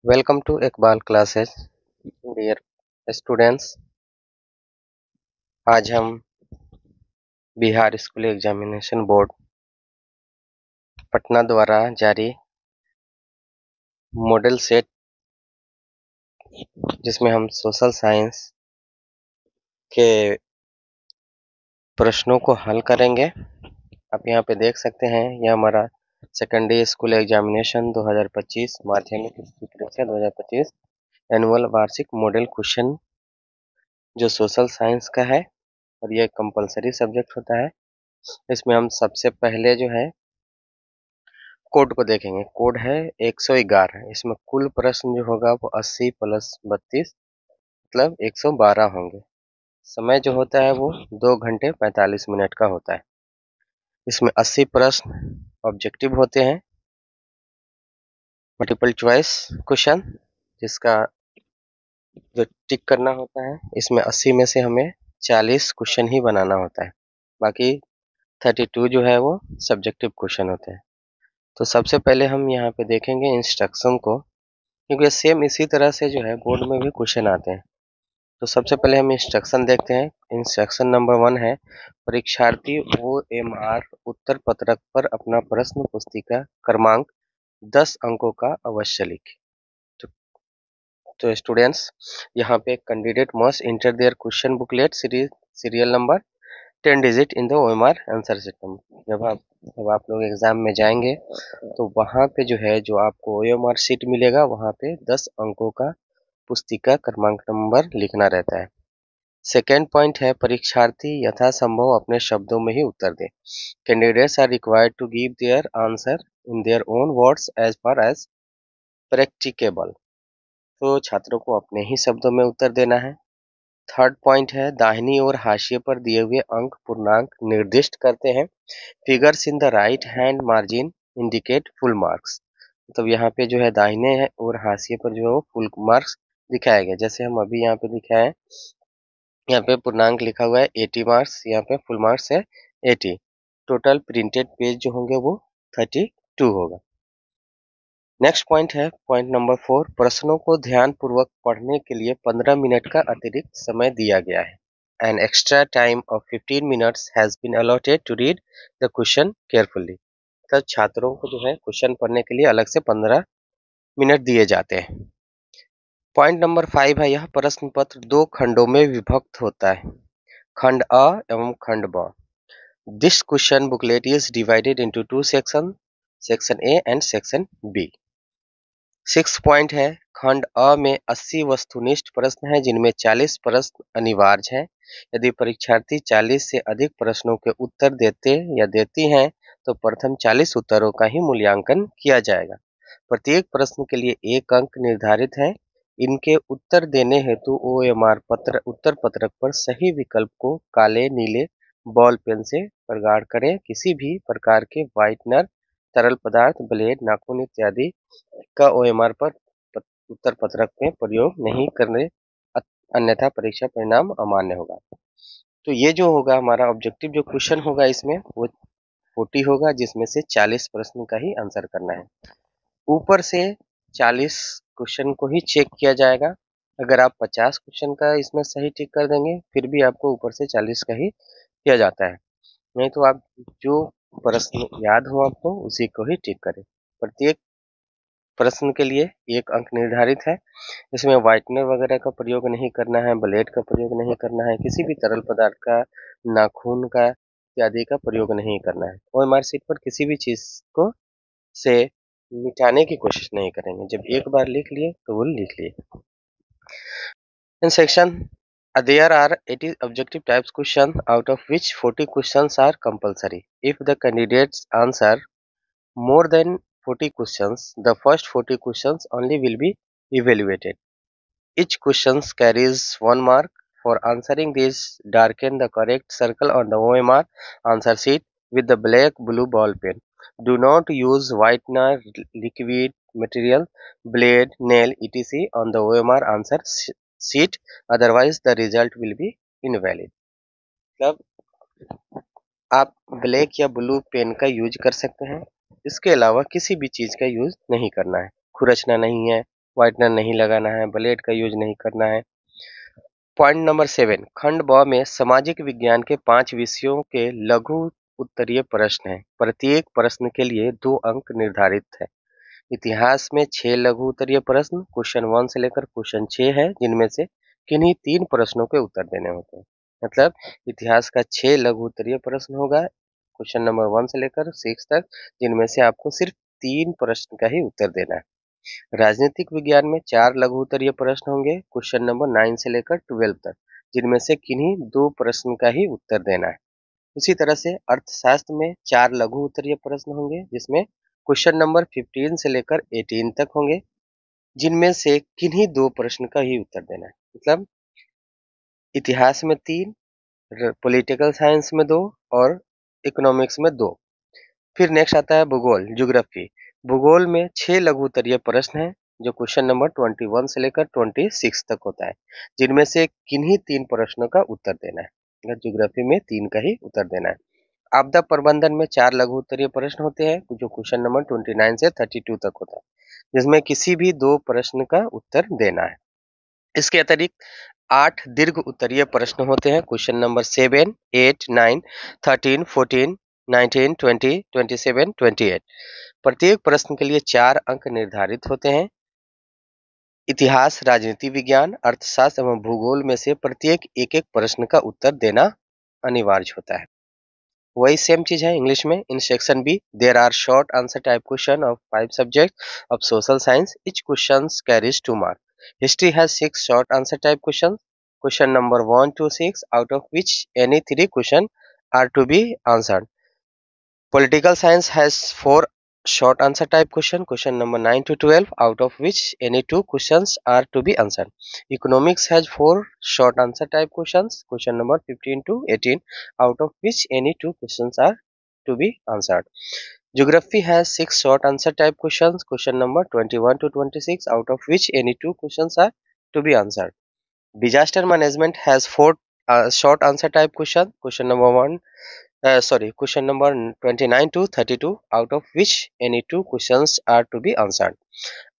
Welcome to Iqbal classes dear students. आज हम Bihar school examination board Patna द्वारा जारी मॉडल सेट जिसमें हम सोशल साइंस के प्रश्नों को हल करेंगे। आप यहाँ पे देख सकते हैं, यह हमारा सेकेंडरी स्कूल एग्जामिनेशन 2025 माध्यमिक परीक्षा 2025 एनुअल वार्षिक मॉडल क्वेश्चन जो सोशल साइंस का है और यह कंपलसरी सब्जेक्ट होता है। इसमें हम सबसे पहले जो है कोड को देखेंगे। कोड है 111। इसमें कुल प्रश्न जो होगा वो 80 प्लस 32 मतलब 112 होंगे। समय जो होता है वो 2 घंटे 45 मिनट का होता है। इसमें 80 प्रश्न ऑब्जेक्टिव होते हैं, मल्टीपल चॉइस क्वेश्चन, जिसका जो टिक करना होता है। इसमें 80 में से हमें 40 क्वेश्चन ही बनाना होता है, बाकी 32 जो है वो सब्जेक्टिव क्वेश्चन होते हैं। तो सबसे पहले हम यहाँ पे देखेंगे इंस्ट्रक्शन को, क्योंकि सेम इसी तरह से जो है बोर्ड में भी क्वेश्चन आते हैं। तो सबसे पहले हम इंस्ट्रक्शन देखते हैं। इंस्ट्रक्शन नंबर 1 है, परीक्षार्थी OMR उत्तर पत्रक पर अपना प्रश्न पुस्तिका क्रमांक 10 अंकों का अवश्य लिखें। तो स्टूडेंट्स, यहाँ पे candidate must enter their question booklet serial number 10 digit in the OMR answer system. जब आप लोग एग्जाम में जाएंगे तो वहाँ पे जो है, जो आपको OMR शीट मिलेगा, वहाँ पे 10 अंकों का पुस्तिका क्रमांक नंबर लिखना रहता है। सेकेंड पॉइंट है, परीक्षार्थी यथासंभव अपने शब्दों में ही उत्तर दें। Candidates are required to give their answer in their own words as far as practicable. तो छात्रों को अपने ही शब्दों में उत्तर देना है। थर्ड पॉइंट है, दाहिनी ओर हाशिए पर दिए हुए अंक पूर्णांक निर्दिष्ट करते हैं। Figures in the right hand margin indicate full marks. मतलब यहाँ पे जो है दाहिने और हाशिए पर जो है वो फुल मार्क्स दिखाया गया। जैसे हम अभी यहाँ पे दिखाए, यहाँ पे पूर्णांक लिखा हुआ है 80 मार्क्स, यहाँ पे फुल मार्क्स है 80। टोटल प्रिंटेड पेज जो होंगे वो 32 होगा। नेक्स्ट पॉइंट है पॉइंट नंबर 4, प्रश्नों को ध्यान पूर्वक पढ़ने के लिए 15 मिनट का अतिरिक्त समय दिया गया है। An extra time of 15 minutes has been allotted to read the question carefully। तो छात्रों को जो है क्वेश्चन पढ़ने के लिए अलग से 15 मिनट दिए जाते हैं। पॉइंट नंबर 5 है, यह प्रश्न पत्र 2 खंडों में विभक्त होता है, खंड अ एवं खंड ब। This question booklet is divided into 2 section, section A and section B. 6 point है, खंड अ में 80 वस्तुनिष्ठ प्रश्न हैं, जिनमें 40 प्रश्न अनिवार्य हैं। यदि परीक्षार्थी 40 से अधिक प्रश्नों के उत्तर देते या देती हैं तो प्रथम 40 उत्तरों का ही मूल्यांकन किया जाएगा। प्रत्येक प्रश्न के लिए 1 अंक निर्धारित है। इनके उत्तर देने हेतु OMR उत्तर पत्रक पर सही विकल्प को काले नीले बॉल पेन से प्रगाढ़ करें। किसी भी प्रकार के व्हाइटनर, तरल पदार्थ, ब्लेड, नाखून इत्यादि का OMR पर उत्तर पत्रक में प्रयोग नहीं करने, अन्यथा परीक्षा परिणाम अमान्य होगा। तो ये जो होगा हमारा ऑब्जेक्टिव जो क्वेश्चन होगा, इसमें वो 40 होगा, जिसमें से 40 प्रश्न का ही आंसर करना है। ऊपर से 40 क्वेश्चन को ही चेक किया जाएगा। अगर आप 50 क्वेश्चन का इसमें सही टिक कर देंगे, फिर भी आपको ऊपर से 40 का ही किया जाता है। नहीं तो आप जो प्रश्न याद हो आपको उसी को ही टिक करें। प्रत्येक प्रश्न के लिए 1 अंक निर्धारित है। इसमें व्हाइटनर वगैरह का प्रयोग नहीं करना है, ब्लेड का प्रयोग नहीं करना है, किसी भी तरल पदार्थ का, नाखून का इत्यादि का प्रयोग नहीं करना है। OMR शीट पर किसी भी चीज को से मिटाने की कोशिश नहीं करेंगे। जब एक बार लिख लिए तो वो लिख लिए। In section, there are 80 objective types question, out of which 40 questions are compulsory. If the candidates answer more than 40 questions, the first 40 questions only will be evaluated. Each question carries 1 mark. For answering this, darken the correct circle on the OMR answer sheet with the black blue ball pen. Do not use whitener, liquid material, blade, nail, etc. on the OMR answer sheet, otherwise the result will be invalid। मतलब आप black या blue pen का use कर सकते हैं, इसके अलावा किसी भी चीज का यूज नहीं करना है। खुरचना नहीं है, व्हाइटनर नहीं लगाना है, ब्लेड का यूज नहीं करना है। पॉइंट नंबर 7, खंड ब में सामाजिक विज्ञान के 5 विषयों के लघु उत्तरीय प्रश्न हैं। प्रत्येक प्रश्न के लिए 2 अंक निर्धारित है। इतिहास में 6 लघु उत्तरीय प्रश्न क्वेश्चन 1 से लेकर क्वेश्चन 6 है, जिनमें से किन्हीं 3 प्रश्नों के उत्तर देने होते हैं। मतलब इतिहास का 6 लघु उत्तरीय प्रश्न होगा क्वेश्चन नंबर 1 से लेकर 6 तक, जिनमें से आपको सिर्फ 3 प्रश्न का ही उत्तर देना है। राजनीतिक विज्ञान में 4 लघु उत्तरीय प्रश्न होंगे क्वेश्चन नंबर 9 से लेकर 12 तक, जिनमें से किन्हीं 2 प्रश्न का ही उत्तर देना है। उसी तरह से अर्थशास्त्र में 4 लघु उत्तरीय प्रश्न होंगे, जिसमें क्वेश्चन नंबर 15 से लेकर 18 तक होंगे, जिनमें से किन्हीं 2 प्रश्न का ही उत्तर देना है। मतलब इतिहास में 3, पॉलिटिकल साइंस में 2 और इकोनॉमिक्स में 2। फिर नेक्स्ट आता है भूगोल, ज्योग्राफी। भूगोल में 6 लघु उत्तरीय प्रश्न हैं, जो क्वेश्चन नंबर 21 से लेकर 26 तक होता है, जिनमें से किन्हीं 3 प्रश्नों का उत्तर देना है। अगर ज्योग्राफी में 3 का ही उत्तर देना है। आपदा प्रबंधन में 4 लघु उत्तरीय प्रश्न होते हैं, जो क्वेश्चन नंबर 29 से 32 तक होता है, जिसमें किसी भी 2 प्रश्न का उत्तर देना है। इसके अतिरिक्त 8 दीर्घ उत्तरीय प्रश्न होते हैं, क्वेश्चन नंबर 7, 8, 9, 13, 14, 19, 20, 27, 28। प्रत्येक प्रश्न के लिए 4 अंक निर्धारित होते हैं। इतिहास, राजनीति विज्ञान, अर्थशास्त्र एवं भूगोल में से प्रत्येक एक-एक प्रश्न का उत्तर देना अनिवार्य होता है। वही सेम चीज है इंग्लिश में। In section B there are short answer type question of 5 subject of social science, each question carries 2 mark. History has 6 short answer type question, question number 1 to 6, out of which any 3 question are to be answered. Political science has 4 short answer type question, question number 9 to 12, out of which any 2 questions are to be answered. Economics has 4 short answer type questions, question number 15 to 18, out of which any 2 questions are to be answered. Geography has 6 short answer type questions, question number 21 to 26, out of which any 2 questions are to be answered. Disaster management has 4 short answer type question, question number 1 question number 29 to 32, out of which any 2 questions are to be answered.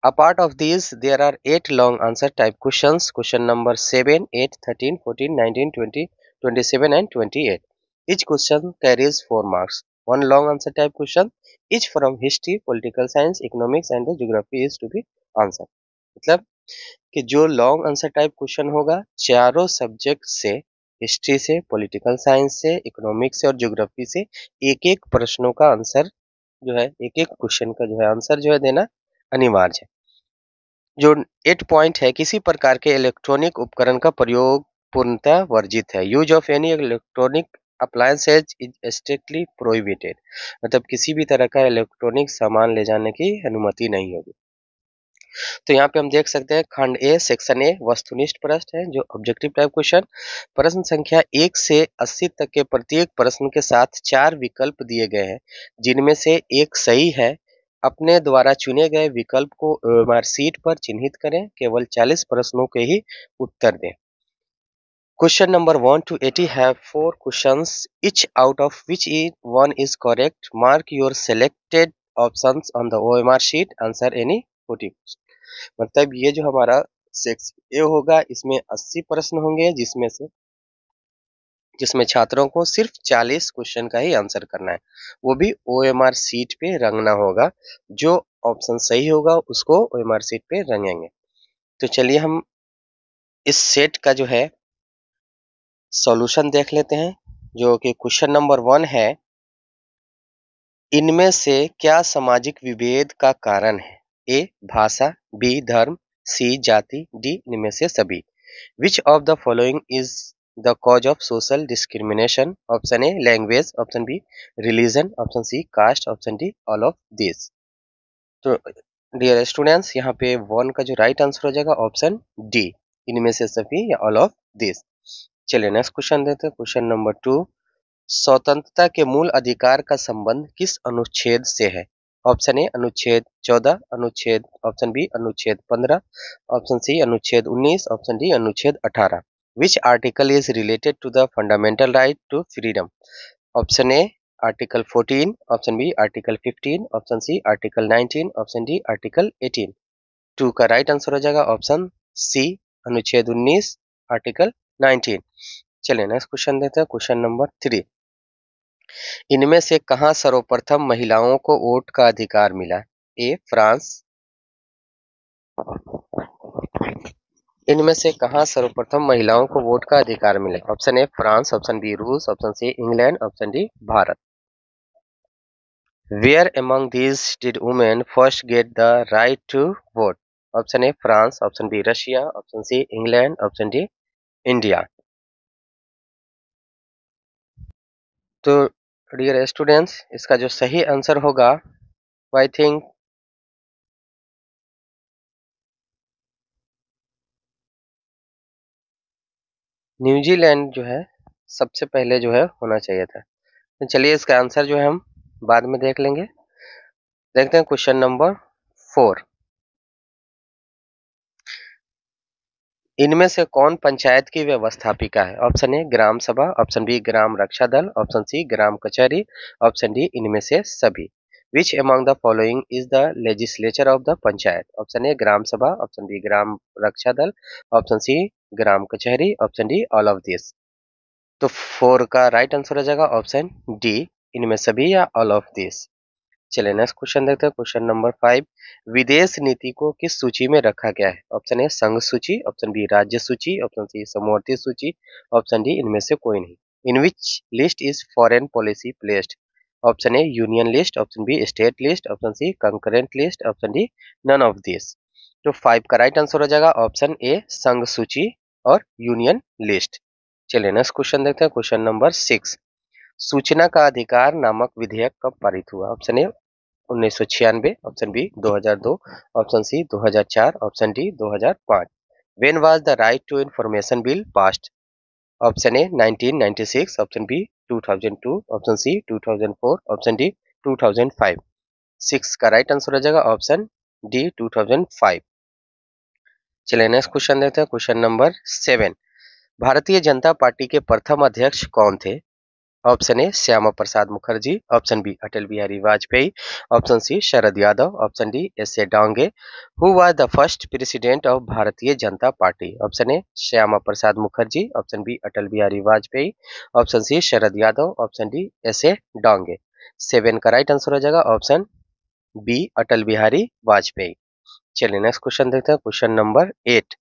Apart of these, there are 8 long answer type questions, question number 7, 8, 13, 14, 19, 20, 27 and 28. Each question carries 4 marks. One long answer type question, each from history, political science, economics and the geography is to be answered. मतलब कि जो long answer type question होगा, चारों subject से, history से, political science से, economics से और ज्योग्राफी से एक एक प्रश्नों का आंसर जो है, एक एक क्वेश्चन का जो है आंसर जो है देना अनिवार्य है। जो 8 पॉइंट है, किसी प्रकार के इलेक्ट्रॉनिक उपकरण का प्रयोग पूर्णतः वर्जित है। Use of any electronic appliances is strictly prohibited. मतलब किसी भी तरह का इलेक्ट्रॉनिक सामान ले जाने की अनुमति नहीं होगी। तो यहाँ पे हम देख सकते हैं खंड ए सेक्शन ए वस्तुनिष्ठ प्रश्न है, जो ऑब्जेक्टिव टाइप क्वेश्चन। प्रश्न संख्या 1 से 80 तक के प्रत्येक प्रश्न के साथ 4 विकल्प दिए गए हैं, जिनमें से एक सही है। अपने द्वारा चुने गए विकल्प को ओएमआर शीट पर चिन्हित करें। केवल 40 प्रश्नों के ही उत्तर दें। Question number 1 to 80 have 4 questions, each out of which one is correct. Mark your selected options on the OMR sheet. Answer any 40 question. मतलब ये जो हमारा सेक्शन ए होगा, इसमें 80 प्रश्न होंगे, जिसमें छात्रों को सिर्फ 40 क्वेश्चन का ही आंसर करना है। वो भी ओएमआर शीट पे रंगना होगा। जो ऑप्शन सही होगा उसको ओएमआर शीट पे रंगेंगे। तो चलिए हम इस सेट का जो है सॉल्यूशन देख लेते हैं, जो कि क्वेश्चन नंबर 1 है। इनमें से क्या सामाजिक विभेद का कारण है? ए भाषा, बी धर्म, सी जाति, डी इनमें से सभी। Which of the following is the cause of social discrimination? Option A language, option B religion, option C caste, option D all of this. तो डियर स्टूडेंट्स, यहाँ पे 1 का जो राइट आंसर हो जाएगा ऑप्शन डी, इनमें से सभी या ऑल ऑफ दिस। चलिए नेक्स्ट क्वेश्चन देते हैं, क्वेश्चन नंबर 2। स्वतंत्रता के मूल अधिकार का संबंध किस अनुच्छेद से है? ऑप्शन ए अनुच्छेद 14, अनुच्छेद ऑप्शन बी अनुच्छेद 15, ऑप्शन सी अनुच्छेद 19, ऑप्शन डी अनुच्छेद 18। Which article is related to the fundamental right to freedom? Option A article 14, option B article 15, option C article 19, option D article 18। 2 का राइट आंसर हो जाएगा ऑप्शन सी, अनुच्छेद 19 article 19। चलिए next question देते हैं, question number 3। इनमें से कहां सर्वप्रथम महिलाओं को वोट का अधिकार मिला? ए फ्रांस। इनमें से कहां सर्वप्रथम महिलाओं को वोट का अधिकार मिला? Option A France, option B Russia, option C England, option D Bharat. Where among these did women first get the right to vote? Option A France, option B Russia, option C England, option D India। तो dear students, इसका जो सही answer होगा I think New Zealand जो है सबसे पहले जो है होना चाहिए था। तो चलिए इसका आंसर जो है हम बाद में देख लेंगे। देखते हैं क्वेश्चन नंबर 4। इनमें से कौन पंचायत की व्यवस्थापिका है? Option A Gram Sabha, option B ग्राम रक्षा दल, ऑप्शन सी ग्राम कचहरी, ऑप्शन डी इनमें से सभी। Which among the following is the legislature of the panchayat? Option A Gram Sabha, option B ग्राम रक्षा दल, ऑप्शन सी ग्राम कचहरी, option D all of this. तो 4 का राइट आंसर हो जाएगा ऑप्शन डी, इनमें सभी या ऑल ऑफ दिस। चलिए नेक्स्ट क्वेश्चन देखते हैं, क्वेश्चन नंबर 5। विदेश नीति को किस सूची में रखा गया है? ऑप्शन ए संघ सूची, ऑप्शन बी राज्य सूची, ऑप्शन सी समवर्ती सूची, ऑप्शन डी इनमें से कोई नहीं। In which list is foreign policy placed? Option A union list, option B state list, option C concurrent list, option D none of this. तो 5 का राइट आंसर हो जाएगा ऑप्शन ए संघ सूची और यूनियन लिस्ट। चलिए नेक्स्ट क्वेश्चन देखते हैं, क्वेश्चन नंबर 6। सूचना का अधिकार नामक विधेयक कब पारित हुआ? Option A 1996, option B 2002, option C 2004, option D 2005। When was the right to information bill passed? Option A 1996, option B 2002, option C 2004, option D 2005। 6 का राइट आंसर हो जाएगा ऑप्शन डी 2005। चलिए नेक्स्ट क्वेश्चन देखते हैं, क्वेश्चन नंबर 7। भारतीय Janata party के प्रथम अध्यक्ष कौन थे? Option A Shyama Prasad Mukherjee, option B Atal Bihari Vajpayee, option C Sharad Yadav, option D S A Dange. Who was the first president of Bharatiya Janata Party? Option A Shyama Prasad Mukherjee, option B Atal Bihari Vajpayee, option C Sharad Yadav, option D S A Dange. 7 का right answer हो जाएगा option B Atal Bihari Vajpayee. चलिए next question देखते हैं, question number 8।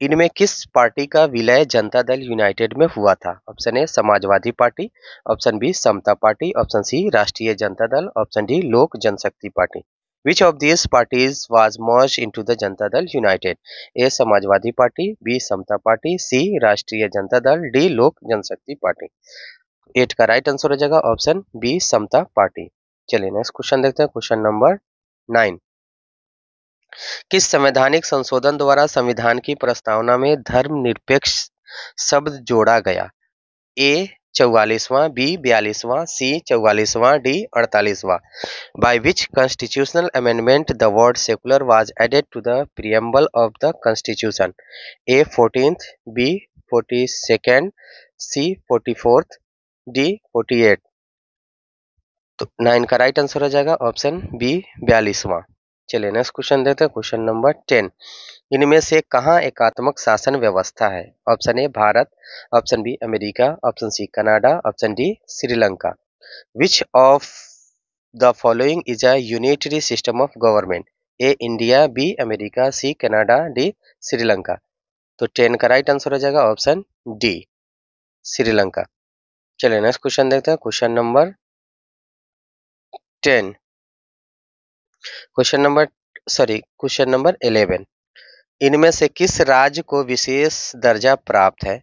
इनमें किस party का विलय जनता दल यूनाइटेड में हुआ था? Option A Samajwadi Party, option B Samata Party, option C Rashtriya Janata Dal, option D Lok Janshakti Party. Which of this parties was merge into the Janata Dal United? A Samajwadi Party, B Samata Party, C Rashtriya Janata दल, डी लोक जनशक्ति पार्टी। 8 का right answer हो जाएगा option B Samata party. चलिए next question देखते हैं, question number 9। किस संवैधानिक संशोधन द्वारा संविधान की प्रस्तावना में धर्मनिरपेक्ष शब्द जोड़ा गया? ए 44वां, बी 42वां, सी 44वां, डी 48वां। By which constitutional amendment the word secular was added to the preamble of the constitution? A 14th, B 42nd, C 44th, D 48। तो 9 का राइट आंसर हो जाएगा ऑप्शन बी 42वां। चलिए नेक्स्ट क्वेश्चन देते हैं, क्वेश्चन नंबर 10। इनमें से कहाँ एकात्मक शासन व्यवस्था है? Option A Bharat, option B America, option C Canada, option D Sri Lanka. Which of the following is a unitary system of government? A India, B America, C Canada, D Sri Lanka. तो 10 का राइट आंसर हो जाएगा ऑप्शन डी श्रीलंका। चलिए next question देखते हैं, question number 10। Question number 11। इनमें से किस राज्य को विशेष दर्जा प्राप्त है?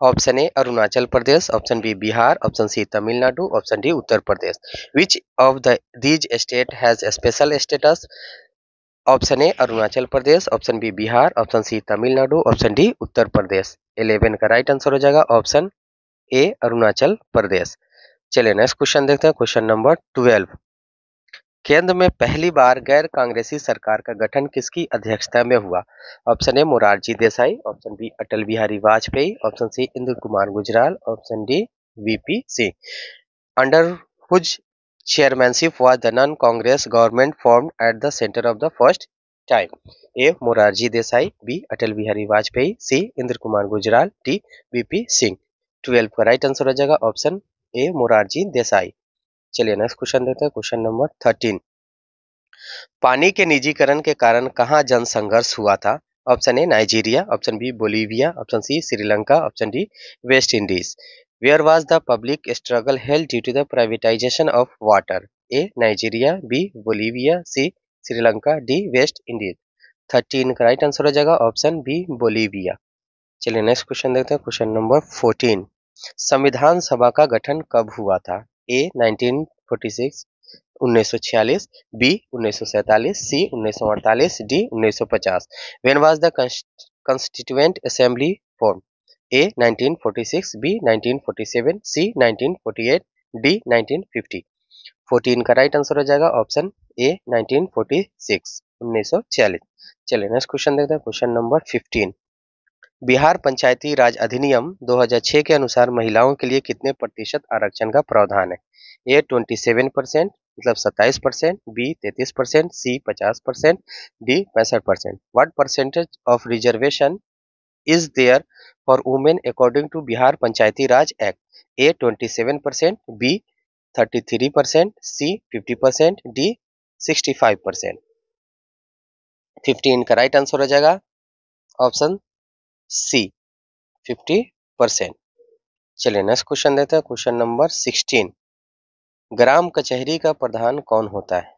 Option A Arunachal Pradesh, option B Bihar, option C Tamil Nadu, option D Uttar Pradesh. Which of the these state has special status? Option A Arunachal Pradesh, option B Bihar, option C Tamil Nadu, option D Uttar Pradesh. 11 का राइट आंसर हो जाएगा ऑप्शन ए अरुणाचल प्रदेश। चलिए नेक्स्ट क्वेश्चन देखते हैं, क्वेश्चन नंबर 12। केंद्र में पहली बार गैर कांग्रेसी सरकार का गठन किसकी अध्यक्षता में हुआ? Option A Morarji Desai, option B Atal Bihari Vajpayee, option C Inder Kumar Gujral, option D VP Singh. Under whose chairmanship was the non-Congress government formed at the center of the first time. A Morarji Desai, B Atal Bihari Vajpayee, C Inder Kumar Gujral, D BP Singh. 12 का राइट आंसर हो जाएगा option A Morarji Desai. चलिए next question देते हैं, question number 13। पानी के निजीकरण के कारण कहाँ जन संघर्ष हुआ था? Option A Nigeria, option B Bolivia, option C Sri Lanka, option D West Indies. Where was the public struggle held due to the privatization of water? A Nigeria, B Bolivia, C Sri Lanka, D West Indies. 13 का right answer हो जाएगा option B Bolivia. चलिए next question देखते हैं, question number 14। संविधान सभा का गठन कब हुआ था? A 1946, 1946, B 1947, C 1948, D 1950। When was the constituent assembly form? A 1946, B 1947, C 1948, D 1950। 14 का राइट आंसर हो जाएगा ऑप्शन ए 1946, 1946। चलिए नेक्स्ट क्वेश्चन देखते हैं, क्वेश्चन नंबर 15। बिहार पंचायती राज अधिनियम 2006 के अनुसार महिलाओं के लिए कितने प्रतिशत आरक्षण का प्रावधान है? ए 27%, मतलब 27%, B 33%, C 50%, D 65%। What percentage of reservation is there for women according to Bihar panchayati raj act? A 27%, B 33%, C 50%, D 65%। 15 का राइट आंसर हो जाएगा ऑप्शन सी 50%। चलिए नेक्स्ट क्वेश्चन देते हैं, क्वेश्चन नंबर 16। ग्राम कचहरी का प्रधान कौन होता है?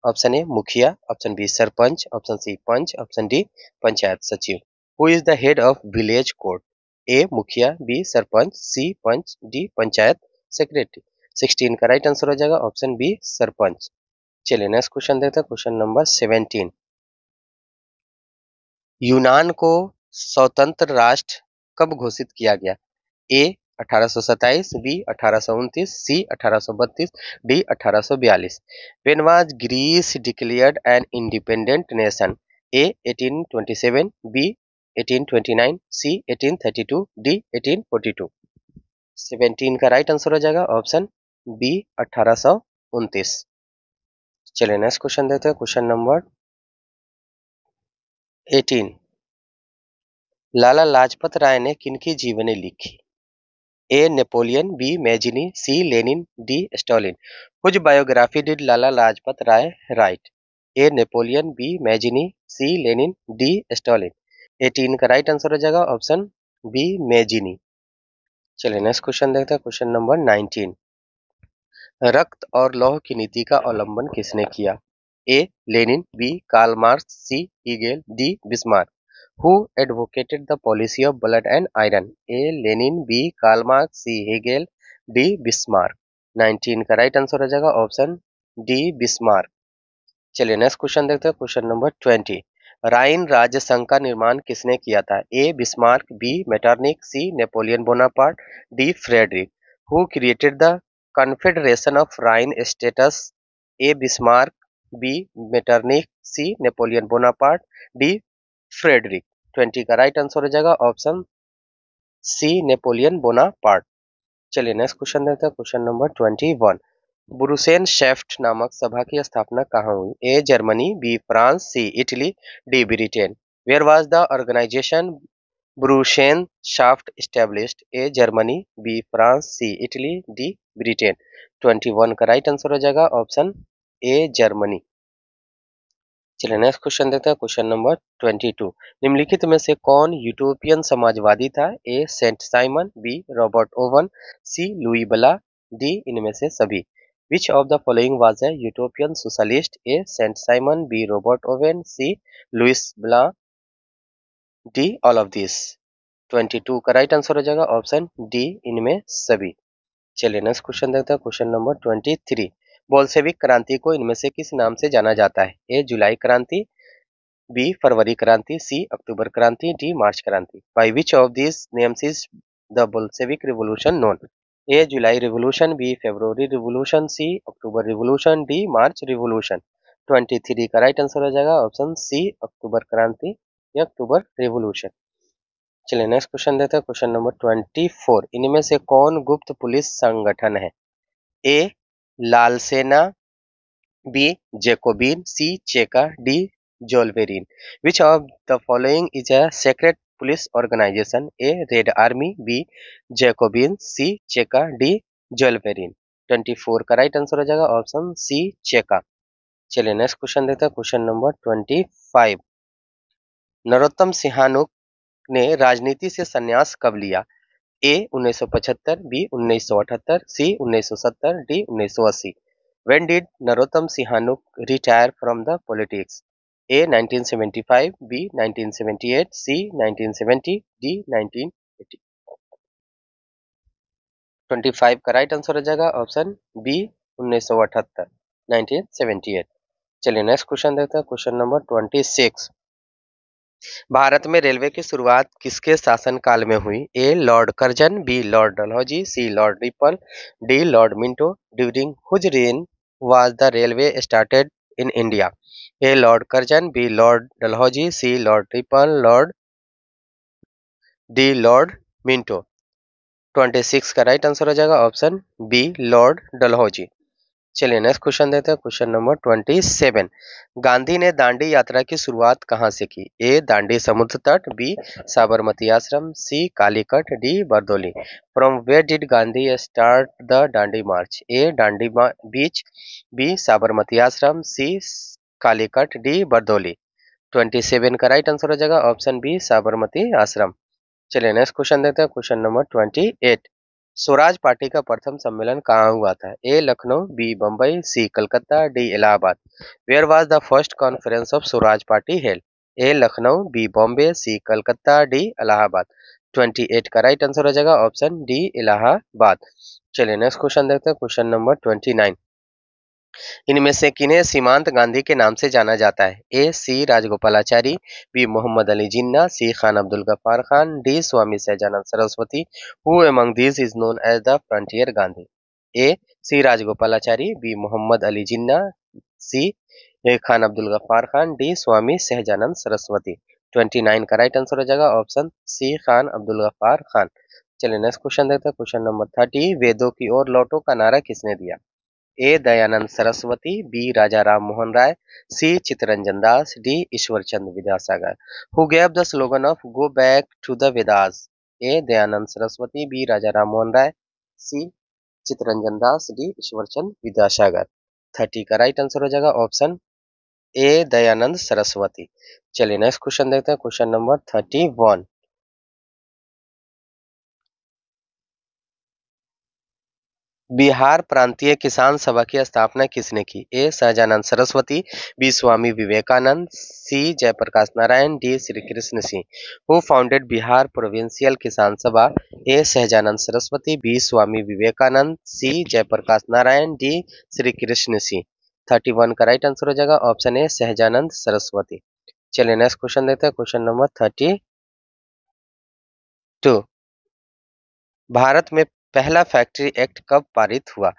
Option A Mukhiya, option B Sarpanch, option C Panch, option D panchayat सचिव। Who is the head of village court? A Mukhiya, B Sarpanch, C Panch, D panchayat secretary. 16 का राइट आंसर हो जाएगा ऑप्शन बी सरपंच। चलिए नेक्स्ट क्वेश्चन देते हैं, क्वेश्चन नंबर 17। यूनान को स्वतंत्र राष्ट्र कब घोषित किया गया? A 1827, B 1829, C 1832, D 1842। When was Greece declared an independent nation? A 1827, B 1829, C 1832, D 1842। 17 का राइट आंसर हो जाएगा ऑप्शन बी 1829। चलिए नेक्स्ट क्वेश्चन देते हैं, क्वेश्चन नंबर 18। लाला लाजपत राय ने किनकी जीवनी लिखी? A Napoleon, B Mazzini, C Lenin, D Stalin. Whose biography did Lala Lajpat Rai write? A Napoleon, B Mazzini, C Lenin, D Stalin. 18 का राइट आंसर हो जाएगा ऑप्शन बी मैजिनी। चलिए नेक्स्ट क्वेश्चन देखते हैं, क्वेश्चन नंबर 19। रक्त और लौह की नीति का अवलंबन किसने किया? A Lenin, B Karl Marx, C Hegel, D Bismarck. Who advocated the policy of blood and iron? A Lenin, B Karl Marx, C Hegel, D Bismarck. 19 का राइट आंसर हो जाएगा ऑप्शन डी बिस्मार्क। चलिए next question देखते हैं, question number 20। राइन राज्य संघ का निर्माण किसने किया था? A Bismarck, B Metternich, C Napoleon Bonaparte, D Frederick. Who created the confederation of Rhine states? A Bismarck, B Metternich, C Napoleon Bonaparte, D Frederick. 20 का राइट आंसर हो जाएगा ऑप्शन सी नेपोलियन बोनापार्ट। चलिए next question देखते हैं, question number 21। ब्रुसेन शेफ्ट नामक सभा की स्थापना कहाँ हुई? A Germany, B France, C Italy, D Britain. Where was the organisation Burschenschaft established? A Germany, B France, C Italy, D Britain. 21 का राइट आंसर हो जाएगा ऑप्शन ए जर्मनी। चलिए नेक्स्ट क्वेश्चन देते हैं, क्वेश्चन नंबर 22। निम्नलिखित में से कौन यूटोपियन समाजवादी था? A Saint Simon, B Robert Owen, C Louis Blanc, D इनमें से सभी। Which of the following was a utopian socialist? A Saint Simon, B Robert Owen, C Louis Blanc, D all of this. 22 का right answer हो जाएगा option D इनमें सभी। चलिए next question देखते हैं, क्वेश्चन नंबर 23। बोल्शेविक क्रांति को इनमें से किस नाम से जाना जाता है? ए जुलाई क्रांति, बी फरवरी क्रांति, सी अक्टूबर क्रांति, डी मार्च क्रांति। By which of this names is the Bolshevik revolution known? A July revolution, B February revolution, C October revolution, D March revolution. 23 का राइट आंसर हो जाएगा ऑप्शन सी अक्टूबर क्रांति या अक्टूबर रिवॉल्यूशन। चलिए नेक्स्ट क्वेश्चन देते हैं, क्वेश्चन नंबर 24। इनमें से कौन गुप्त पुलिस संगठन है? ए लाल सेना, B Jacobin, C Cheka, D Zollverein. Which of the following is a secret police organisation? A red army, B Jacobin, C Cheka, D Zollverein. 24 का राइट आंसर हो जाएगा ऑप्शन सी चेका। चलिए नेक्स्ट क्वेश्चन देखते हैं, क्वेश्चन नंबर 25। नरोत्तम सिंहानुक ने राजनीति से संन्यास कब लिया? A 1975, B 1978, C 1970, D 1980। When did Narottam Sihanook retire from the politics? A 1975, B 1978, C 1970, D 1980। 25 का राइट आंसर हो जाएगा ऑप्शन बी 1978, 1978। चलिए नेक्स्ट क्वेश्चन देखते हैं, क्वेश्चन नंबर 26। भारत में रेलवे की शुरुआत किसके शासनकाल में हुई? A Lord Curzon, B Lord Dalhousie, C Lord Ripon, D Lord Minto. During whose reign was the railway started in India? A Lord Curzon, B Lord Dalhousie, C Lord Ripon, D Lord Minto. 26 का right answer हो जाएगा option B Lord Dalhousie. चलिए next question देते हैं, question number 27। Gandhi ने दांडी यात्रा की शुरुआत कहां से की? ए दांडी समुद्र तट, B Sabarmati Ashram, C Calicut, D Bardoli. From where did Gandhi start the Dandi march? A Dandi beach, B Sabarmati Ashram, C Calicut, D Bardoli. 27 का राइट आंसर हो जाएगा ऑप्शन बी साबरमती आश्रम। चलिए नेक्स्ट क्वेश्चन देते हैं, क्वेश्चन नंबर 28। स्वराज पार्टी का प्रथम सम्मेलन कहाँ हुआ था? A Lucknow, B Bombay, C Calcutta, D Allahabad. Where was the first conference of Swaraj party held? A Lucknow, B Bombay, C Calcutta, D Allahabad. 28 का राइट आंसर हो जाएगा ऑप्शन डी इलाहाबाद। चलिए नेक्स्ट क्वेश्चन देखते हैं, क्वेश्चन नंबर 29। इनमें से किन्हें सीमांत गांधी के नाम से जाना जाता है? A C Rajagopalachari, B Mohammad Ali Jinnah, C Khan Abdul Ghaffar Khan, D Swami Sahajanand Saraswati. Who among these is known as the frontier Gandhi? A C Rajagopalachari, B Mohammad Ali Jinnah, C Khan Abdul Ghaffar Khan, D Swami Sahajanand Saraswati. 29 का राइट आंसर हो जाएगा ऑप्शन सी खान अब्दुल गफ्फार खान। चलिए नेक्स्ट क्वेश्चन देखते हैं, क्वेश्चन नंबर 30। वेदों की ओर लौटो का नारा किसने दिया? A Dayanand Saraswati, B Raja Ram Mohan Roy, C Chittaranjan Das, D Ishwar Chandra Vidyasagar. Who gave the slogan of go back to the Vedas? A Dayanand Saraswati, B Raja Ram Mohan Roy, C Chittaranjan Das, D Ishwar Chandra Vidyasagar. 30 का राइट आंसर हो जाएगा ऑप्शन ए दयानंद सरस्वती। चलिए नेक्स्ट क्वेश्चन देखते हैं, क्वेश्चन नंबर 31। बिहार प्रांतीय किसान सभा की स्थापना किसने की? A Sahajanand Saraswati, B Swami Vivekananda, C Jayaprakash Narayan, D Shri Krishna Singh. Who founded Bihar provincial Kisan Sabha? A Sahajanand Saraswati, B Swami Vivekananda, C Jayaprakash Narayan, D Shri Krishna Singh. 31 का राइट आंसर हो जाएगा ऑप्शन ए सहजानंद सरस्वती। चलिए नेक्स्ट क्वेश्चन देखते हैं, क्वेश्चन नंबर 32। भारत में पहला फैक्ट्री एक्ट कब पारित हुआ?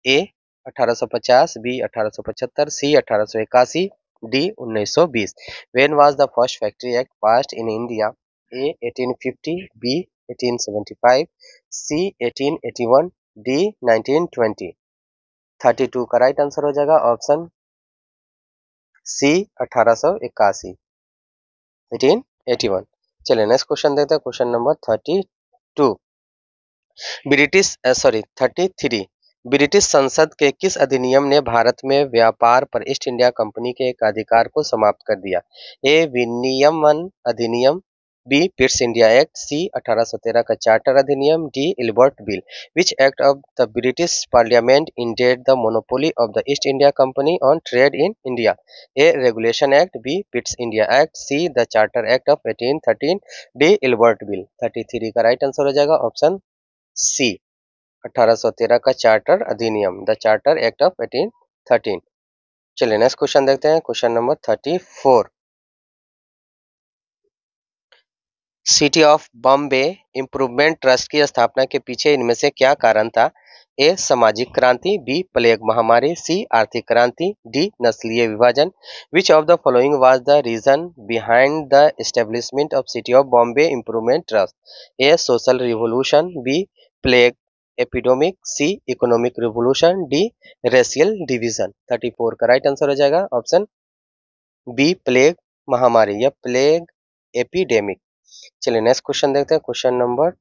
A 1850, B 1875, C 1881, D 1920। When was the first factory act passed in India? A 1850, B 1875, C 1881, D 1920। 32 का राइट आंसर हो जाएगा ऑप्शन सी 1881, 1881। चलिए नेक्स्ट क्वेश्चन देखते हैं, क्वेश्चन नंबर 32। ब्रिटिश 33। ब्रिटिश संसद के किस अधिनियम ने भारत में व्यापार पर ईस्ट इंडिया कंपनी के एक अधिकार को समाप्त कर दिया? ए विनियमन अधिनियम, B Pitt's India act, C 1813 का चार्टर अधिनियम, D Ilbert bill. Which act of the British parliament ended the monopoly of the East India company on trade in India? A regulation act, B Pitt's India act, C the charter act of 1813, D Ilbert bill. 33 का right answer हो जाएगा option सी 1813 का charter अधिनियम, the charter act of 1813। चलिए next question देखते हैं, question number 34। City of Bombay improvement trust की स्थापना के पीछे इनमें से क्या कारण था? ए सामाजिक क्रांति, बी प्लेग महामारी, सी आर्थिक क्रांति, डी नस्लीय विभाजन। Which of the following was the reason behind the establishment of city of Bombay improvement trust? A social revolution, B plague epidemic, C economic revolution, D racial division. 34 का right answer हो जाएगा option B plague महामारी या plague epidemic. चलिए next question देखते हैं, question number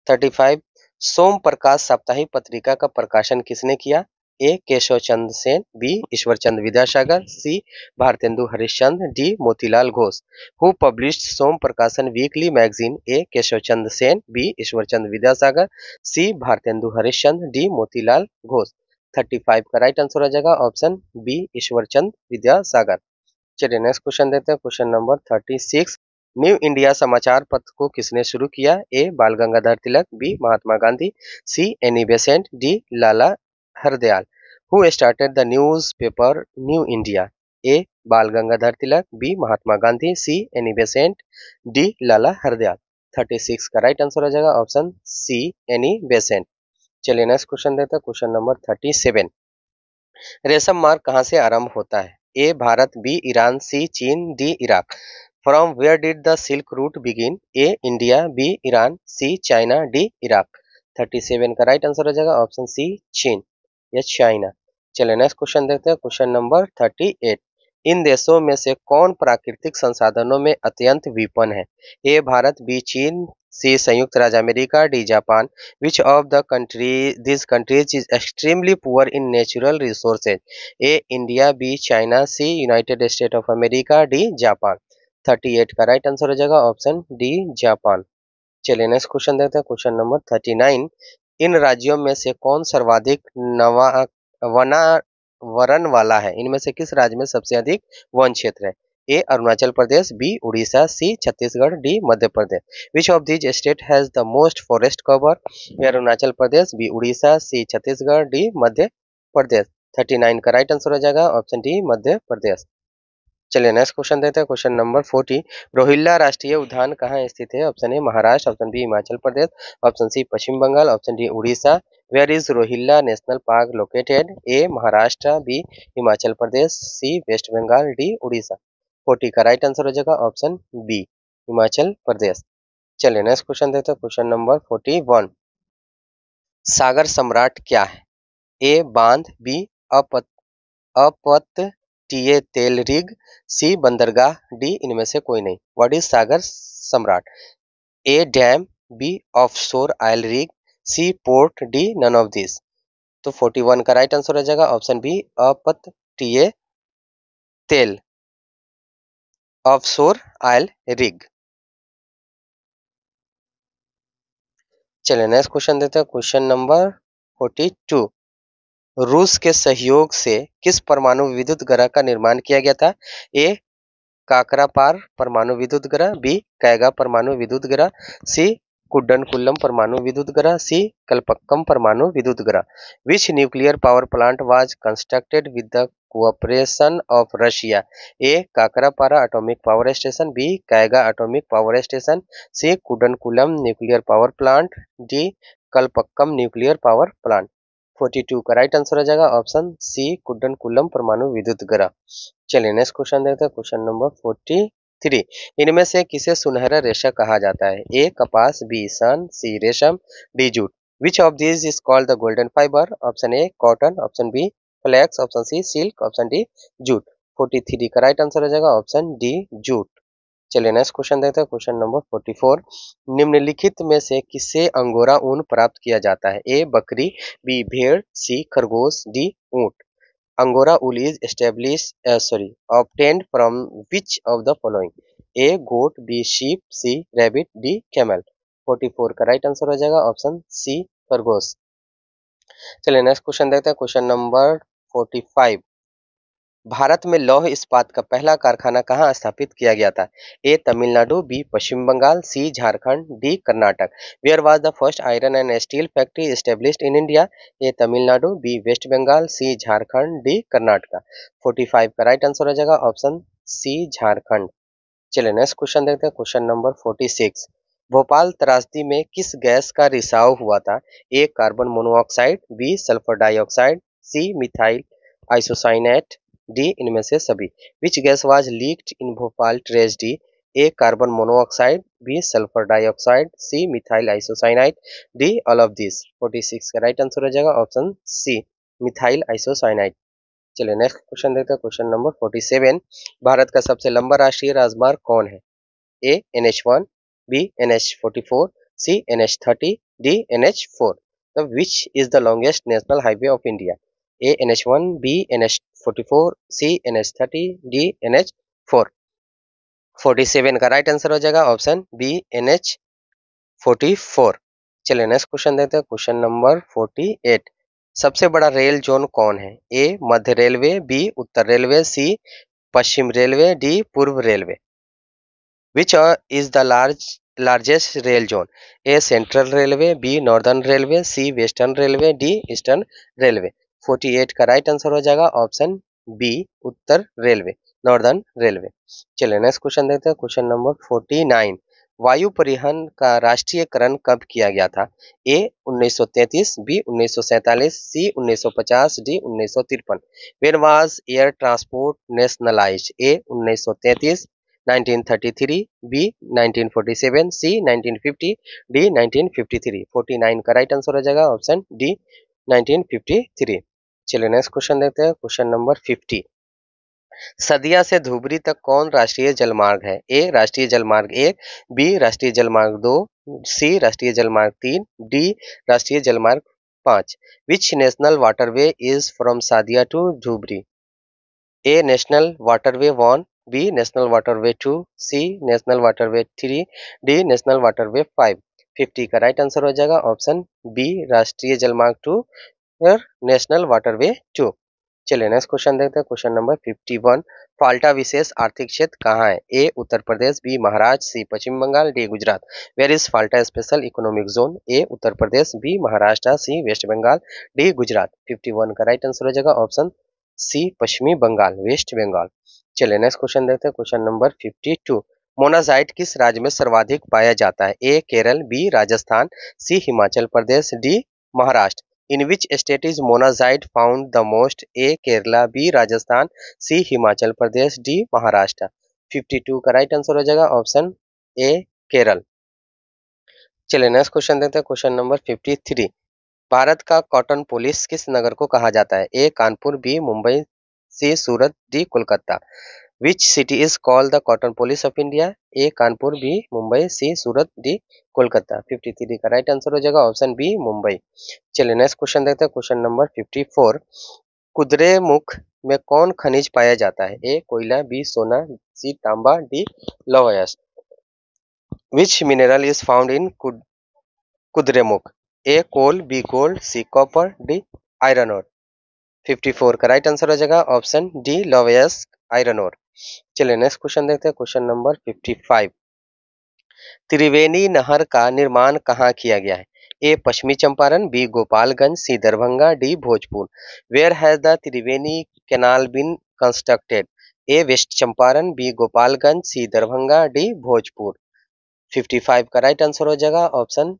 35 सोम प्रकाश साप्ताहिक पत्रिका का प्रकाशन किसने किया? A Keshav Chandra Sen, B Ishwar Chandra Vidyasagar, C Bharatendu Harishchandra, D Motilal Ghosh. Who published Som Prakashan weekly magazine? A Keshav Chandra Sen, B Ishwar Chandra Vidyasagar, C Bharatendu Harishchandra, D Motilal Ghosh. 35 का राइट आंसर हो जाएगा ऑप्शन बी ईश्वर चंद्र विद्यासागर। चलिए नेक्स्ट क्वेश्चन देते हैं, क्वेश्चन नंबर 36 न्यू इंडिया समाचार पत्र को किसने शुरू किया? A Bal Gangadhar Tilak, B Mahatma Gandhi, C Annie Besant, D Lala Hardayal. Who started the newspaper New India? A Bal Gangadhar Tilak, B Mahatma Gandhi, C Annie Besant, D Lala Hardayal. 36 का राइट आंसर हो जाएगा ऑप्शन सी एनी बेसेंट। चलिए नेक्स्ट क्वेश्चन देते हैं, क्वेश्चन नंबर 37 रेशम मार्ग कहाँ से आरंभ होता है? A Bharat, B Iran, C चीन, D Iraq. From where did the silk route begin? A India, B Iran, C China, D Iraq. 37 का राइट आंसर हो जाएगा ऑप्शन सी चीन या चाइना। चलिए नेक्स्ट क्वेश्चन देखते हैं, क्वेश्चन नंबर 38 इन देशों में से कौन प्राकृतिक संसाधनों में अत्यंत विपन्न है? ए भारत, बी चीन, सी संयुक्त राज्य America, D Japan. Which of the this countries is extremely poor in natural resources? A India, B China, C United State of America, D Japan. 38 का राइट आंसर हो जाएगा ऑप्शन डी जापान। चलिए next question देखते हैं, question number 39 इन राज्यों में से कौन सर्वाधिक नवा वनावरण वाला है? इनमें से किस राज्य में सबसे अधिक वन क्षेत्र है? A Arunachal Pradesh, B Orissa, C Chhattisgarh, D Madhya Pradesh. Which of these state has the most forest cover? A Arunachal Pradesh, B Orissa, C Chhattisgarh, D Madhya Pradesh. 39 का राइट आंसर हो जाएगा ऑप्शन डी मध्य प्रदेश। चलिए नेक्स्ट क्वेश्चन देते हैं, क्वेश्चन नंबर 40 रोहिल्ला राष्ट्रीय उद्यान कहाँ स्थित है? Option A Maharashtra, option B Himachal Pradesh, option C Paschim Bangal, option D Orissa. Where is Rohilla national park located? A Maharashtra, B Himachal Pradesh, C west Bengal, D Orissa. 40 का राइट आंसर हो जाएगा ऑप्शन बी हिमाचल प्रदेश। चलिए नेक्स्ट क्वेश्चन देते हैं, क्वेश्चन नंबर 41 सागर सम्राट क्या है? ए बांध, बी अपतटीय तेल रिग, सी बंदरगाह, डी इनमें से कोई नहीं। What is Sagar Samrat? A dam, B offshore oil rig, C port, D none of this. तो 41 का राइट आंसर हो जाएगा ऑप्शन बी अपतटीय तेल ऑफशोर ऑयल रिग। चलिए नेक्स्ट क्वेश्चन देते हैं, क्वेश्चन नंबर 42 रूस के सहयोग से किस परमाणु विद्युत ग्रह का निर्माण किया गया था? ए काकरापार परमाणु विद्युत ग्रह, बी कैगा परमाणु विद्युत ग्रह, सी कुड्डनकुल्लम परमाणु विद्युत ग्रह, सी कल्पक्कम परमाणु विद्युत ग्रह। Which nuclear power plant was constructed with the cooperation of Russia? A Kakrapara atomic power station, B Kaiga atomic power station, C Kudankulam nuclear power plant, D Kalpakkam nuclear power plant. 42 का राइट आंसर हो जाएगा ऑप्शन सी कुड्डनकुल्लम परमाणु विद्युत ग्रह। चलिए नेक्स्ट क्वेश्चन देखते हैं, question number 43 इनमें से किसे सुनहरा रेशा कहा जाता है? ए कपास, बी सन, सी रेशम, D jute. Which of this is called the golden fiber? Option A cotton, option B flax, option C silk, option D jute. 43 का राइट आंसर हो जाएगा ऑप्शन डी जूट। चलिए नेक्स्ट क्वेश्चन देखते हैं, question number 44 निम्नलिखित में से किससे अंगोरा ऊन प्राप्त किया जाता है? ए बकरी, बी भेड़, सी खरगोश, डी ऊंट। Angora wool is obtained from which of the following? A goat, B sheep, C rabbit, D camel। 44 का राइट आंसर हो जाएगा ऑप्शन सी खरगोश। चलिए नेक्स्ट क्वेश्चन देखते हैं, क्वेश्चन नंबर 45 भारत में लौह इस्पात का पहला कारखाना कहाँ स्थापित किया गया था? A Tamil Nadu, B Paschim Bengal, C Jharkhand, D Karnataka. Where was the first iron and steel factory established in India? A Tamil Nadu, B west Bengal, C Jharkhand, D Karnataka. 45 का राइट आंसर हो जाएगा ऑप्शन सी झारखंड। चलिए नेक्स्ट क्वेश्चन देखते हैं, क्वेश्चन नंबर 46 भोपाल त्रासदी में किस गैस का रिसाव हुआ था? A carbon monoxide, B sulphur dioxide, C methyl isocyanate, D इनमें से सभी। Which gas was leaked in Bhopal tragedy? A carbon monoxide, B sulphur dioxide, C methyl isocyanide, D all of this. 46 का राइट आंसर हो जाएगा option C, methyl isocyanide. चलिए next question देखते हैं, question number 47। Bharat का सबसे लंबा राष्ट्रीय राजमार्ग कौन है? A NH1, B NH44, C NH30, D NH4। तो which is the longest national highway of India? A NH1, B NH44, C NH30, D NH4। 47 का राइट आंसर हो जाएगा ऑप्शन बी NH44। चलिए नेक्स्ट क्वेश्चन देखते हैं, question number 48। सबसे बड़ा rail zone कौन है? ए मध्य रेलवे, बी उत्तर रेलवे, सी पश्चिम रेलवे, डी पूर्व railway. Which is the largest rail zone? A Central Railway, B Northern Railway, C Western Railway, D Eastern Railway। 48 का right answer हो जाएगा ऑप्शन बी, उत्तर railway, northern railway. चलिए next question देखते हैं, question number 49। वायु परिवहन का राष्ट्रीयकरण कब किया गया था? A 1933, B 1947, C 1950, D 1953। When was air transport nationalized? A 1933, 1933, B 1947, C 1950, D 1953। 49 का राइट आंसर हो जाएगा ऑप्शन डी, 1953। चलिए नेक्स्ट क्वेश्चन देखते हैं, क्वेश्चन नंबर 50। सदिया से धुबरी तक कौन राष्ट्रीय जलमार्ग है? ए राष्ट्रीय जलमार्ग 1, बी राष्ट्रीय जलमार्ग 2, सी राष्ट्रीय जलमार्ग 3, डी राष्ट्रीय जलमार्ग 5। Which national waterway is from Sadiya to Dhubri? A national waterway 1, B national waterway 2, C national waterway 3, D national waterway 5। 50 का राइट आंसर हो जाएगा ऑप्शन बी, राष्ट्रीय जलमार्ग 2 और नेशनल वाटरवे 2। चलिए नेक्स्ट क्वेश्चन देखते हैं, क्वेश्चन नंबर 51। फाल्टा विशेष आर्थिक क्षेत्र कहाँ है? A Uttar Pradesh, B Maharashtra, C Paschim Bengal, D Gujarat. Where is Falta special economic zone? A Uttar Pradesh, B Maharashtra, C west Bengal, D Gujarat. 51 का राइट आंसर हो जाएगा ऑप्शन सी, पश्चिमी बंगाल, वेस्ट बंगाल। चलिए नेक्स्ट क्वेश्चन देखते हैं, क्वेश्चन नंबर 52। मोनाजाइट किस राज्य में सर्वाधिक पाया जाता है? A Kerala, B Rajasthan, C Himachal Pradesh, D Maharashtra. In which state is monazite found the most? A Kerala, B Rajasthan, C Himachal Pradesh, D Maharashtra. 52 का राइट आंसर हो जाएगा ऑप्शन ए, केरल। चलिए नेक्स्ट क्वेश्चन देखते हैं, क्वेश्चन नंबर 53। भारत का कॉटन पुलिस किस नगर को कहा जाता है? A Kanpur, B Mumbai, C Surat, D Kolkata. Which city is called the cottonopolis of India? A Kanpur, B Mumbai, C Surat, D Kolkata. 53 का राइट आंसर हो जाएगा ऑप्शन बी, मुंबई। चलिए नेक्स्ट क्वेश्चन देखते हैं, क्वेश्चन नंबर 54। कुद्रेमुख में कौन खनिज पाया जाता है? ए कोयला, बी सोना, सी तांबा, डी लौह अयस्क। Which mineral is found in Kudremukh? A coal, B gold, C copper, D iron ore. 54 का राइट आंसर हो जाएगा ऑप्शन डी, लौह अयस्क, आयरन ओर। चलिए नेक्स्ट क्वेश्चन देखते हैं, क्वेश्चन नंबर 55। त्रिवेणी नहर का निर्माण कहाँ किया गया है? A Pashchimi Champaran, B Gopalganj, C Darbhanga, D Bhojpur. Where has the Triveni canal been constructed? A west Champaran, B Gopalganj, C Darbhanga, D Bhojpur. 55 का राइट आंसर हो जाएगा ऑप्शन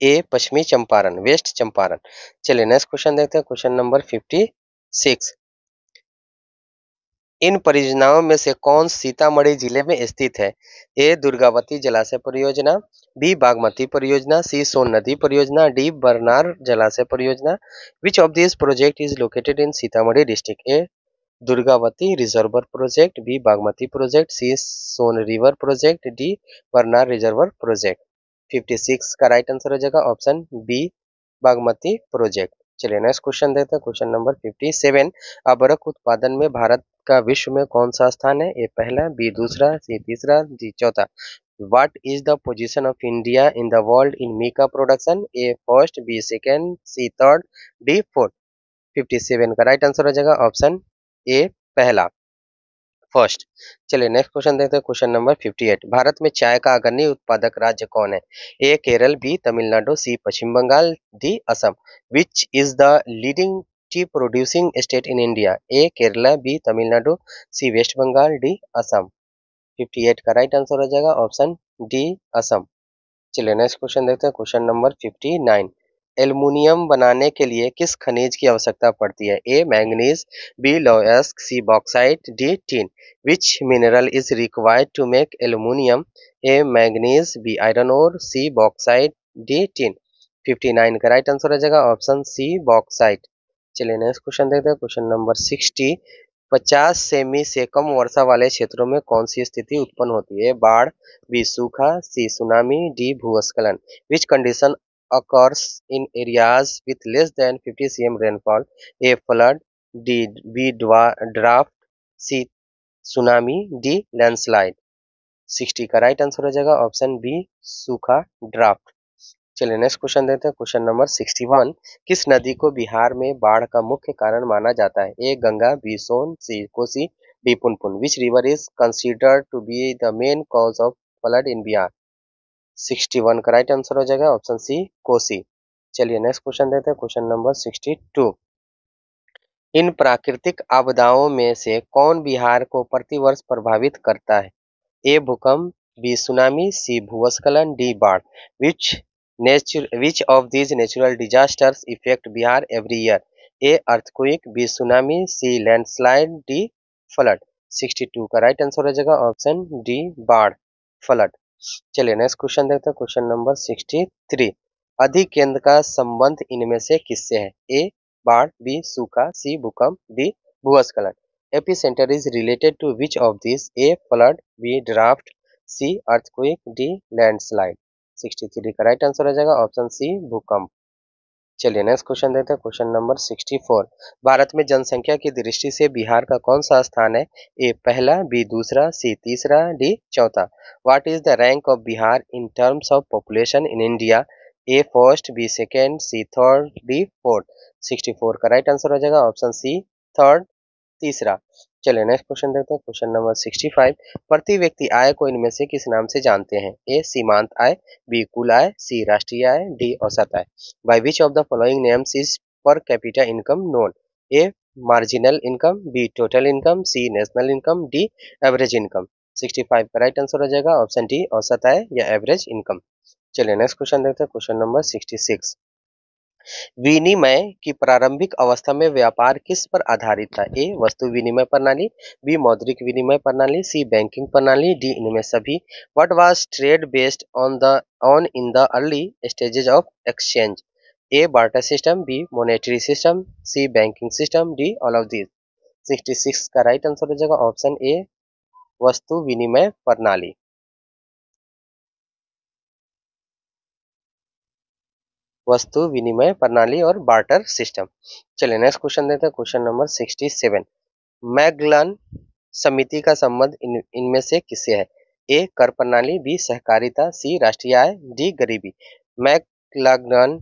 ए, पश्चिमी चंपारण, वेस्ट चंपारण। चलिए नेक्स्ट क्वेश्चन देखते हैं, क्वेश्चन नंबर 56। इन परियोजनाओं में से कौन सीतामढ़ी जिले में स्थित है? ए दुर्गावती जलाशय परियोजना, बी बागमती परियोजना, सी सोन नदी परियोजना, डी बरनार जलाशय परियोजना। Which of this project is located in Sitamarhi district? A Durgavati reservoir project, B Bagmati project, C Son river project, D Barnar reservoir project. 56 का राइट आंसर हो जाएगा ऑप्शन बी, बागमती प्रोजेक्ट। चलिए नेक्स्ट क्वेश्चन देखते हैं, क्वेश्चन नंबर 57। अबरक उत्पादन में भारत का विश्व में कौन सा स्थान है? ए पहला, बी दूसरा, सी तीसरा, डी चौथा। What is the position of India in the world in mica production? A first, B second, C third, D fourth. 57 का राइट आंसर हो जाएगा ऑप्शन ए, पहला, फर्स्ट। चलिए नेक्स्ट क्वेश्चन देखते हैं, क्वेश्चन नंबर 58। भारत में चाय का अग्रणी उत्पादक राज्य कौन है? A Kerala, B Tamil Nadu, C Paschim Bengal, D Assam. Which is the leading tea producing state in India? A Kerala, B Tamil Nadu, C west Bengal, D Assam. 58 का राइट आंसर हो जाएगा ऑप्शन डी, असम। चलिए नेक्स्ट क्वेश्चन देखते हैं, क्वेश्चन नंबर 59। एल्युमिनियम बनाने के लिए किस खनिज की आवश्यकता पड़ती है? ए मैंगनीज, बी लॉयस्क, C bauxite, D tin. Which mineral is required to make aluminium? A manganese, B iron ore, C bauxite, D tin. 59 का राइट आंसर हो जाएगा ऑप्शन सी बॉक्साइट। चलिए नेक्स्ट क्वेश्चन देखते हैं, क्वेश्चन नंबर 60। 50 सेमी से कम वर्षा वाले क्षेत्रों में कौन सी स्थिति उत्पन्न होती है? बाढ़, बी सूखा, सी सुनामी, डी भूस्खलन। Which condition occurs in areas with less than 50 cm rainfall? A flood, D B drought, C tsunami, D landslide। 60 का राइट आंसर हो जाएगा ऑप्शन बी सूखा ड्राफ्ट। चलिए नेक्स्ट क्वेश्चन देते हैं, क्वेश्चन नंबर 61। किस नदी को बिहार में बाढ़ का मुख्य कारण माना जाता है? A Ganga, B Son, C Kosi, D Punpun. Which river is considered to be the main cause of flood in Bihar? 61 का राइट आंसर हो जाएगा ऑप्शन सी कोसी। चलिए नेक्स्ट क्वेश्चन देते हैं, क्वेश्चन नंबर 62। इन प्राकृतिक आपदाओं में से कौन बिहार को प्रतिवर्ष प्रभावित करता है? ए भूकंप, बी सुनामी, सी भूस्खलन, डी बाढ़। Which which of these natural disasters affect Bihar every year? A earthquake, B tsunami, C landslide, D flood. 62 का राइट आंसर हो जाएगा ऑप्शन डी बाढ़, फ्लड। चलिए नेक्स्ट क्वेश्चन देखते हैं, क्वेश्चन नंबर 63। अधिक केंद्र का संबंध इनमें से किससे है? ए बाढ़, बी सूखा, सी भूकंप, डी भूस्खलन। Epicentre is related to which of this? A flood, B drought, C earthquake, D landslide. 63 का राइट आंसर हो जाएगा ऑप्शन सी भूकंप। चलिए नेक्स्ट क्वेश्चन देते हैं, क्वेश्चन नंबर 64। भारत में जनसंख्या की दृष्टि से बिहार का कौन सा स्थान है? ए पहला, बी दूसरा, सी तीसरा, डी चौथा। What is the rank of Bihar in terms of population in India? A first, B second, C third, D fourth. 64 का राइट आंसर हो जाएगा ऑप्शन सी थर्ड, तीसरा। चलिए नेक्स्ट क्वेश्चन देखते हैं, क्वेश्चन नंबर 65। प्रति व्यक्ति आय को इनमें से किस नाम से जानते हैं? ए सीमांत आय, बी कुल आय, सी राष्ट्रीय आय, डी औसत आय। By which of the following names is per capita income known? A marginal income, B total income, C national income, D average income. 65 का राइट आंसर हो जाएगा ऑप्शन डी औसत आय या एवरेज इनकम। चलिए नेक्स्ट क्वेश्चन देखते हैं, question number 66। विनिमय की प्रारंभिक अवस्था में व्यापार किस पर आधारित था? ए वस्तु विनिमय प्रणाली, बी मौद्रिक विनिमय प्रणाली, सी बैंकिंग प्रणाली, डी इनमें सभी। What was trade based on in the early stages of exchange? A barter system, B monetary system, C banking system, D all of this. 66 का राइट आंसर हो जाएगा ऑप्शन ए वस्तु विनिमय प्रणाली। वस्तु विनिमय प्रणाली और बार्टर सिस्टम। चलिए नेक्स्ट क्वेश्चन देते हैं, क्वेश्चन नंबर 67। मैगलन समिति का संबंध इनमें से किससे है? ए कर प्रणाली, बी सहकारिता, सी राष्ट्रीय आय, डी गरीबी। Maclagan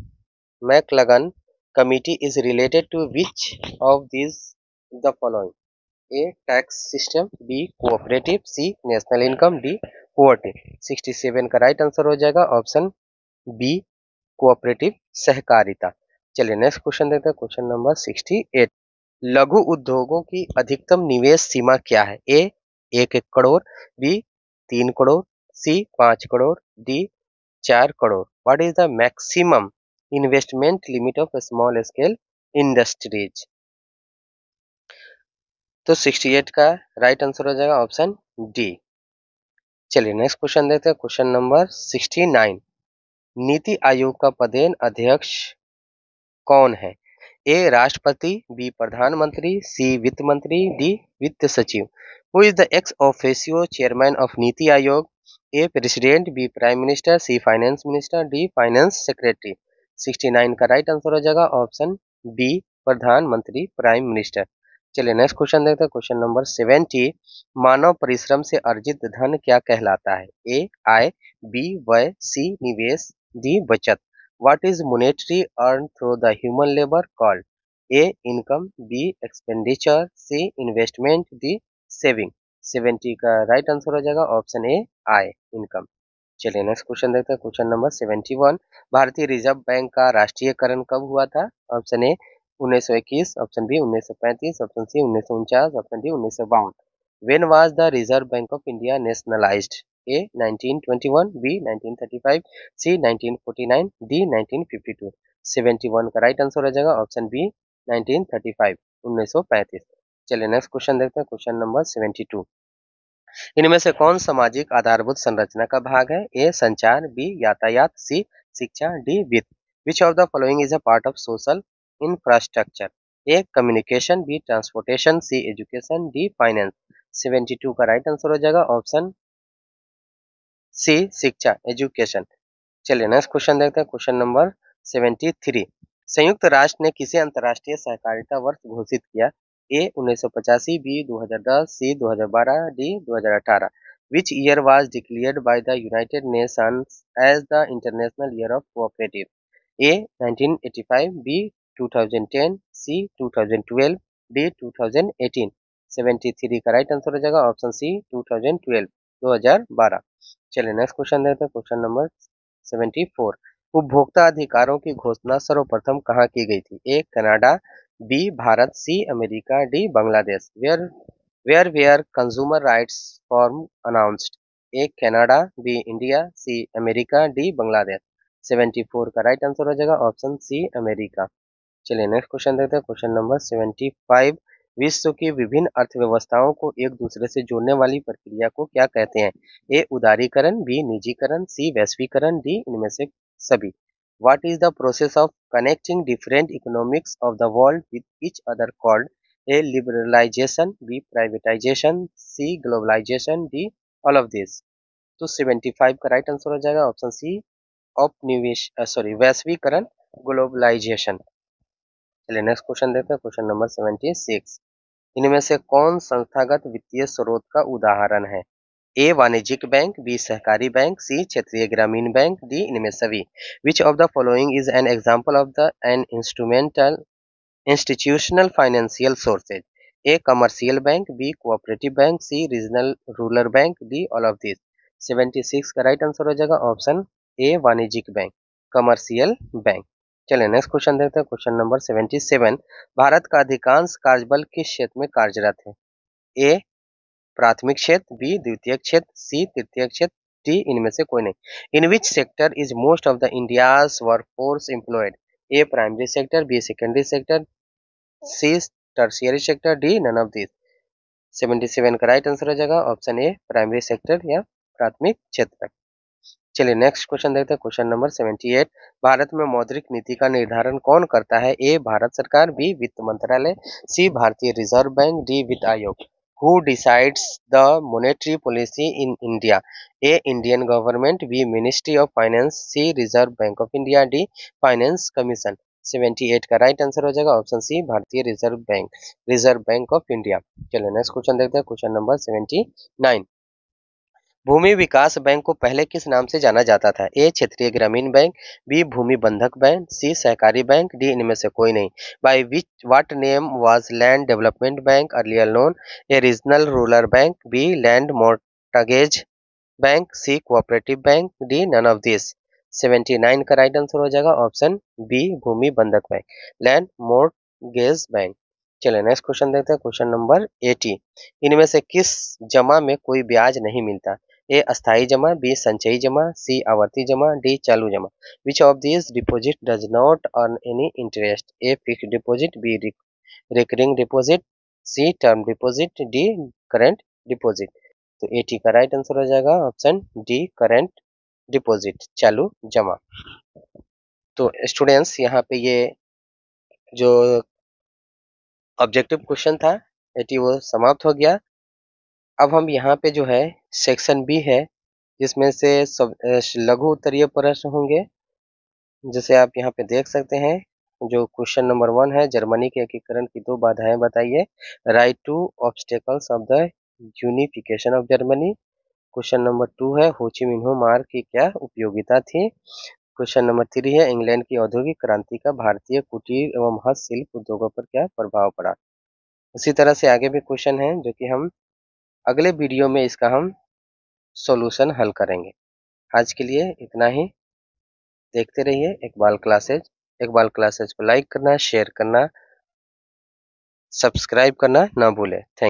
Maclagan committee is related to which of this the following? A tax system, B cooperative, C national income, D poverty. 67 का राइट आंसर हो जाएगा ऑप्शन बी कोऑपरेटिव सहकारिता। चलिए नेक्स्ट क्वेश्चन देखते हैं, क्वेश्चन नंबर 68। लघु उद्योगों की अधिकतम निवेश सीमा क्या है? A 1 crore, B 3 crore, C 5 crore, D 4 crore. What is the maximum investment limit of small scale industries? तो 68 का राइट आंसर हो जाएगा ऑप्शन डी। चलिए नेक्स्ट क्वेश्चन देखते हैं, क्वेश्चन नंबर 69। नीति आयोग का पदेन अध्यक्ष कौन है? ए राष्ट्रपति, बी प्रधानमंत्री, सी वित्त मंत्री, डी वित्त सचिव। Who is the ex officio chairman of Niti Aayog? A president, B prime minister, C finance minister, D finance secretary. 69 का राइट आंसर हो जाएगा ऑप्शन बी प्रधानमंत्री, प्राइम मिनिस्टर। चलिए नेक्स्ट क्वेश्चन देखते हैं, क्वेश्चन नंबर 70। मानव परिश्रम से अर्जित धन क्या कहलाता है? ए आय, बी व्यय, सी निवेश, डी बचत। What is monetary earned through the human labor called? A. Income, B. Expenditure, C. Investment, D. Saving। 70 का राइट आंसर हो जाएगा ऑप्शन ए आय इनकम। चलिए नेक्स्ट क्वेश्चन देखते हैं, क्वेश्चन नंबर 71। भारतीय रिजर्व बैंक का राष्ट्रीयकरण कब हुआ था? Option A 1921, option B 1935, option C 1949, option D 1952। When was the Reserve Bank of India nationalized? A 1921, B 1935, C 1949, D 1952। 71 का राइट आंसर हो जाएगा ऑप्शन बी 1935 1935। चलिए नेक्स्ट क्वेश्चन देखते हैं, क्वेश्चन नंबर 72। इनमें से कौन सामाजिक आधारभूत संरचना का भाग है? ए संचार, बी यातायात, सी शिक्षा, डी वित्त। Which of the following is a part of social infrastructure? A communication, B transportation, C education, D finance. 72 का राइट आंसर हो जाएगा ऑप्शन सी शिक्षा एजुकेशन। चलिए नेक्स्ट क्वेश्चन देखते हैं, क्वेश्चन नंबर 73। संयुक्त राष्ट्र ने किसे अंतर्राष्ट्रीय सहकारिता वर्ष घोषित किया? A 1985, B 2010, C 2012, D 2018। Which year was declared by the United Nations as the international year of cooperative? A 1985, B 2010, C 2012, D 2018। 73 का राइट आंसर हो जाएगा ऑप्शन सी 2012 2012। चलिए नेक्स्ट क्वेश्चन देखते हैं, क्वेश्चन नंबर 74। उपभोक्ता अधिकारों की घोषणा सर्वप्रथम कहाँ की गई थी? A Canada, B Bharat, C America, D Bangladesh. Where where consumer rights form announced? A Canada, B India, C America, D Bangladesh. 74 का राइट आंसर हो जाएगा ऑप्शन सी अमेरिका। चलिए नेक्स्ट क्वेश्चन देखते हैं, क्वेश्चन नंबर 75। विश्व की विभिन्न अर्थव्यवस्थाओं को एक दूसरे से जोड़ने वाली प्रक्रिया को क्या कहते हैं? ए उदारीकरण, बी निजीकरण, सी वैश्वीकरण, डी इनमें से सभी। What is the process of connecting different economics of the world with each other called? A liberalisation, B privatisation, C globalisation, D all of this. तो 75 का राइट आंसर हो जाएगा ऑप्शन सी वैश्वीकरण ग्लोबलाइजेशन। चलिए नेक्स्ट क्वेश्चन देखते हैं, question number 76। इनमें से कौन संस्थागत वित्तीय स्रोत का उदाहरण है? ए वाणिज्यिक बैंक, बी सहकारी बैंक, सी क्षेत्रीय ग्रामीण बैंक, डी इनमें सभी। Which of the following is an example of the an instrumental institutional financial sources? A commercial bank, B cooperative bank, C regional rural bank, D all of this. 76 का right answer हो जाएगा option A वाणिज्यिक bank commercial bank. चलिए next question देखते हैं, question number 77। Bharat का अधिकांश कार्यबल किस क्षेत्र में कार्यरत है? ए प्राथमिक क्षेत्र, बी द्वितीय क्षेत्र, सी तृतीय क्षेत्र, डी इनमें से कोई नहीं। In which sector is most of the India's workforce employed? A primary sector, B secondary sector, C tertiary sector, D none of this. 77 का राइट आंसर हो जाएगा ऑप्शन ए प्राइमरी सेक्टर या प्राथमिक क्षेत्र। चलिए नेक्स्ट क्वेश्चन देखते हैं, क्वेश्चन नंबर 78। भारत में मौद्रिक नीति का निर्धारण कौन करता है? ए भारत सरकार, बी वित्त मंत्रालय, सी भारतीय रिजर्व बैंक, डी वित्त आयोग। Who decides the monetary policy in India? A Indian government, B ministry of finance, C Reserve Bank of India, D finance commission. 78 का राइट आंसर हो जाएगा ऑप्शन सी भारतीय रिजर्व बैंक ऑफ इंडिया। चलिए next question देखते हैं, question number 79। भूमि विकास bank को पहले किस नाम से जाना जाता था? ए क्षेत्रीय ग्रामीण बैंक, बी भूमि बंधक बैंक, सी सहकारी बैंक, डी इनमें से कोई नहीं। By which what name was land development bank earlier known? A regional rural bank, B land mortgage bank, C cooperative bank, D none of this. 79 का राइट आंसर हो जाएगा option B भूमि बंधक bank land mortgage bank. चलिए next question देखते हैं, question number 80। इनमें से किस जमा में कोई ब्याज नहीं मिलता? ए अस्थाई जमा, बी संचयी जमा, सी आवर्ती जमा, डी चालू जमा। Which of this deposit does not earn any interest? A fixed deposit, B recurring deposit, C term deposit, D current deposit. तो 80 का राइट आंसर हो जाएगा ऑप्शन डी करेंट डिपॉजिट चालू जमा। तो स्टूडेंट्स यहाँ पे ये जो ऑब्जेक्टिव क्वेश्चन था 80 वो समाप्त हो गया। अब हम यहाँ पे जो है सेक्शन बी है जिसमें से सब लघु उत्तरीय प्रश्न होंगे, जैसे आप यहाँ पे देख सकते हैं। जो क्वेश्चन नंबर 1 है, जर्मनी के एकीकरण की 2 बाधाएं बताइए। Write two obstacles of the unification of Germany. Question number 2 है, हो ची मिन्हो मार्ग की क्या उपयोगिता थी। क्वेश्चन नंबर 3 है, इंग्लैंड की औद्योगिक क्रांति का भारतीय कुटीर एवं हस्तशिल्प उद्योगों पर क्या प्रभाव पड़ा। उसी तरह से आगे भी क्वेश्चन है जो कि हम अगले वीडियो में इसका हम सॉल्यूशन हल करेंगे। आज के लिए इतना ही। देखते रहिए इकबाल क्लासेज को लाइक करना, शेयर करना, सब्सक्राइब करना ना भूलें। थैंक